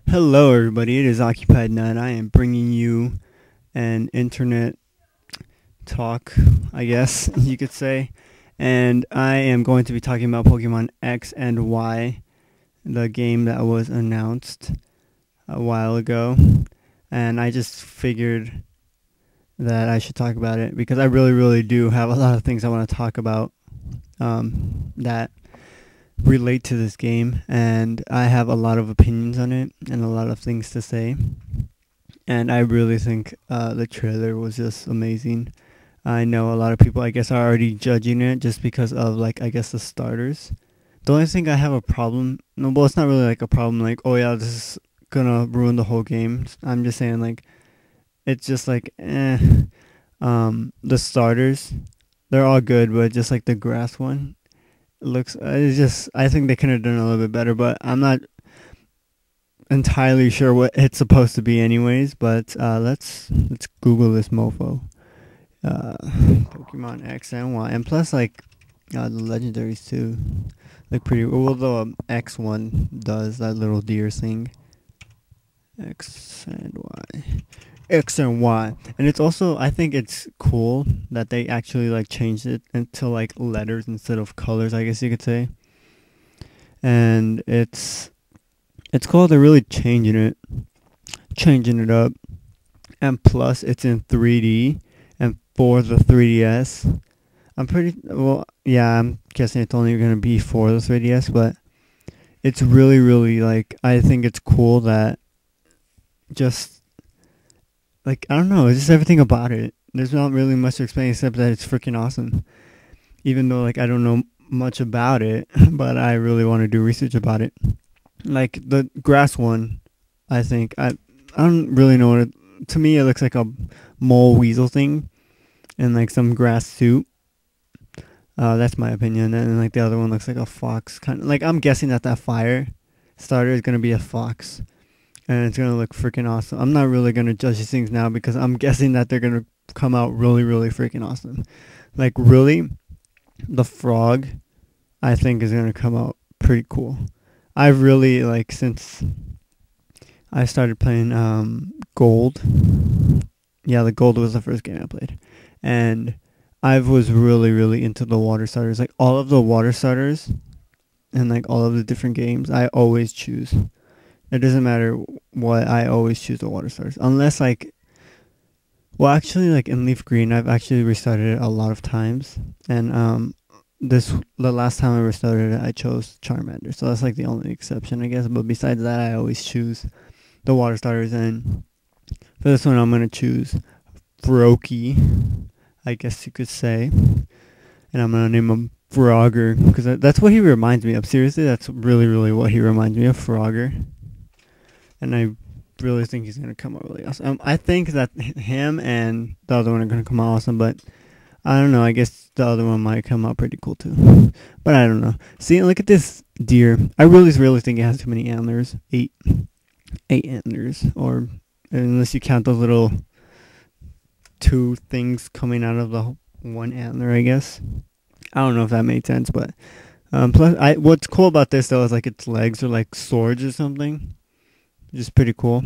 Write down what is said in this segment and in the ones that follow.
Hello, everybody. It is Occupied Nut. I am bringing you an internet talk, I guess you could say. And I am going to be talking about Pokemon X and Y, the game that was announced a while ago. And I just figured that I should talk about it because I really do have a lot of things I want to talk about that relate to this game, and I have a lot of opinions on it and a lot of things to say. And I really think the trailer was just amazing. I know a lot of people, I guess, are already judging it just because of, like, I guess the starters. The only thing I have a problem, no, well, it's not really like a problem, like, oh yeah, this is gonna ruin the whole game. I'm just saying, like, it's just like, the starters, they're all good, but just like the grass one, looks it's just I think they could have done a little bit better, but I'm not entirely sure what it's supposed to be anyways. But let's Google this mofo. Pokemon X and Y, and plus, like, the legendaries too look pretty well. The X one does that little deer thing. X and Y. X and Y. And it's also, I think it's cool that they actually, like, changed it into, like, letters instead of colors, I guess you could say. And it's cool. They're really changing it up. And plus, it's in 3D, and for the 3DS, I'm guessing it's only going to be for the 3DS, but it's really, like, I think it's cool that just, like, I don't know, it's just everything about it. There's not really much to explain except that it's freaking awesome. Even though, like, I don't know much about it, but I really want to do research about it. Like the grass one, I don't really know what to me it looks like a mole weasel thing and like some grass suit. That's my opinion. And like the other one looks like a fox kind of, like, I'm guessing that fire starter is gonna be a fox, and it's gonna look freaking awesome. I'm not really gonna judge these things now because I'm guessing that they're gonna come out really freaking awesome. Like, really, the frog, I think, is gonna come out pretty cool. I've really, like, since I started playing Gold. Yeah, the Gold was the first game I played, and I was really into the water starters. Like, all of the water starters and, like, all of the different games, I always choose. It doesn't matter what, I always choose the water starters. Unless, like, well, actually, like, in Leaf Green, I've actually restarted it a lot of times. And the last time I restarted it, I chose Charmander. So that's, like, the only exception, I guess. But besides that, I always choose the water starters. And for this one, I'm going to choose Froakie, I guess you could say. And I'm going to name him Frogger, because that's what he reminds me of. Seriously, that's really what he reminds me of, Frogger. And I really think he's going to come out really awesome. I think that him and the other one are going to come out awesome, but I don't know. I guess the other one might come out pretty cool too. But I don't know. See, look at this deer. I really think it has too many antlers. Eight antlers, or unless you count those little two things coming out of the one antler, I guess. I don't know if that made sense, but plus, what's cool about this though is, like, its legs are like swords or something. Just pretty cool.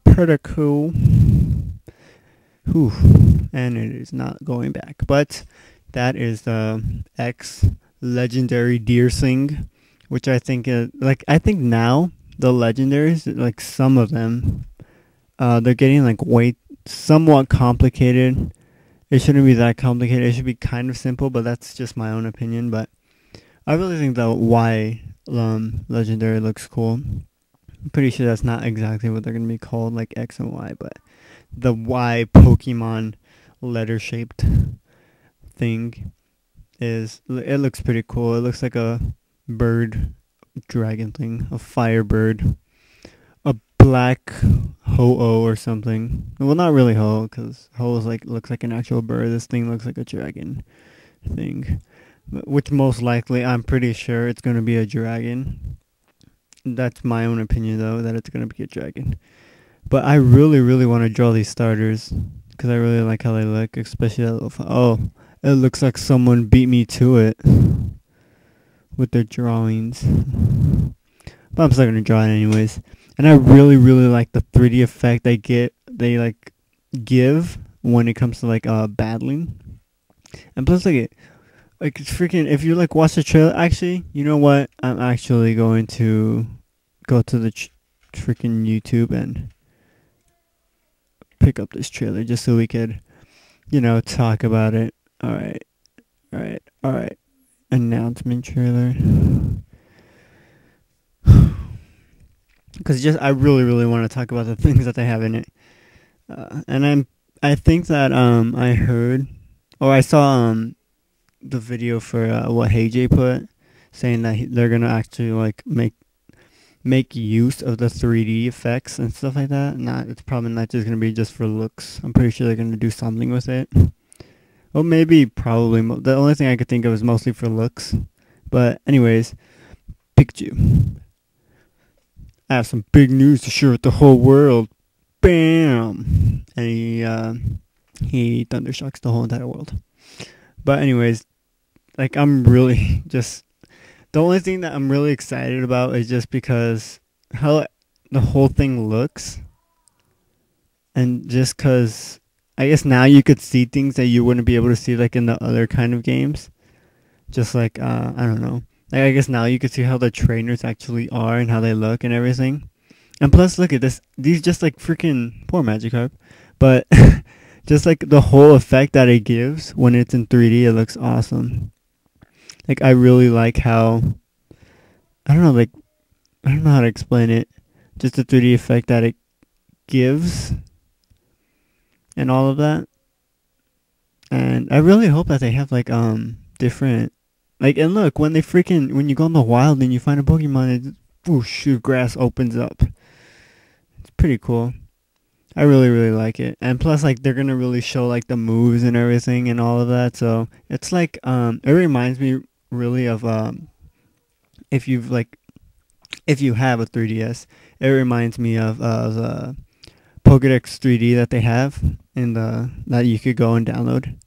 Pretty cool. Whew. And it is not going back. But that is the X legendary Deersing, which I think I think now the legendaries, like, some of them, they're getting, like, way somewhat complicated. It shouldn't be that complicated. It should be kind of simple, but that's just my own opinion. But I really think the Y legendary looks cool. I'm pretty sure that's not exactly what they're going to be called, like X and Y, but the Y Pokemon letter shaped thing it looks pretty cool. It looks like a bird dragon thing, a firebird, a black Ho-Oh or something. Well, not really Ho-Oh, because Ho-Oh looks like an actual bird. This thing looks like a dragon thing, which most likely, I'm pretty sure it's going to be a dragon. That's my own opinion, though, that it's going to be a dragon. But I really want to draw these starters because I really like how they look, especially that little. Oh, it looks like someone beat me to it with their drawings. But I'm still going to draw it anyways. And I really really like the 3D effect they like give when it comes to like battling. And plus like it's freaking, if you like watch the trailer, actually, you know what? I'm actually going to go to the freaking YouTube and pick up this trailer just so we could, talk about it. All right. All right. All right. Announcement trailer. Cuz just I really really want to talk about the things that they have in it. And I think that I heard or I saw the video for what HeyJ put, saying that they're gonna actually like make use of the 3D effects and stuff like that. It's probably not just gonna be just for looks. I'm pretty sure they're gonna do something with it. Well, maybe probably the only thing I could think of is mostly for looks. But anyways, Pikachu. I have some big news to share with the whole world. Bam! And he thundershocks the whole entire world. But anyways, like I'm really just the only thing that I'm really excited about is just because how the whole thing looks, and just because I guess now you could see things that you wouldn't be able to see like in the other kind of games. Just like I don't know. Like I guess now you could see how the trainers actually are and how they look and everything. And plus, look at this. These just like freaking poor Magikarp, but just like the whole effect that it gives when it's in 3D, it looks awesome. Like I really like how I don't know, like I don't know how to explain it. Just the 3D effect that it gives and all of that. And I really hope that they have like different like, and look, when you go in the wild and you find a Pokemon, whoosh, your grass opens up. It's pretty cool. I really really like it. And plus like they're going to really show like the moves and everything and all of that. So, it's like it reminds me really of if you've like if you have a 3DS, it reminds me of the Pokédex 3D that they have in the that you could go and download.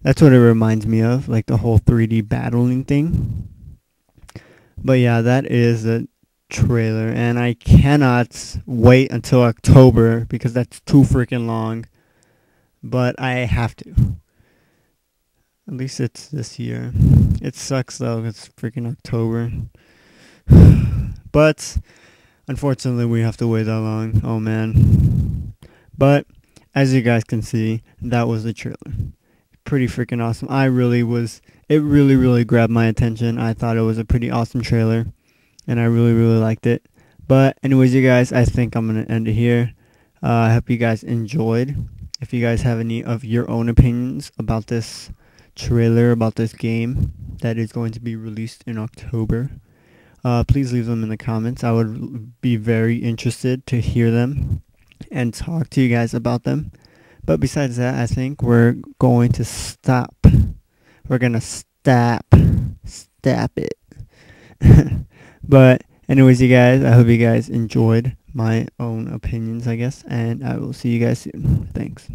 That's what it reminds me of, like the whole 3D battling thing. But yeah, that is the trailer, and I cannot wait until October because that's too freaking long. But I have to. At least it's this year. It sucks though, it's freaking October. But unfortunately, we have to wait that long. Oh man. But as you guys can see, that was the trailer. Pretty freaking awesome. It really really grabbed my attention. I thought it was a pretty awesome trailer, and I really really liked it. But anyways, you guys, I think I'm gonna end it here. I hope you guys enjoyed. If you guys have any of your own opinions about this trailer, about this game that is going to be released in October, please leave them in the comments. I would be very interested to hear them and talk to you guys about them. But besides that, I think we're going to stop. We're going to stop it. But anyways, you guys, I hope you guys enjoyed my own opinions, I guess. And I will see you guys soon. Thanks.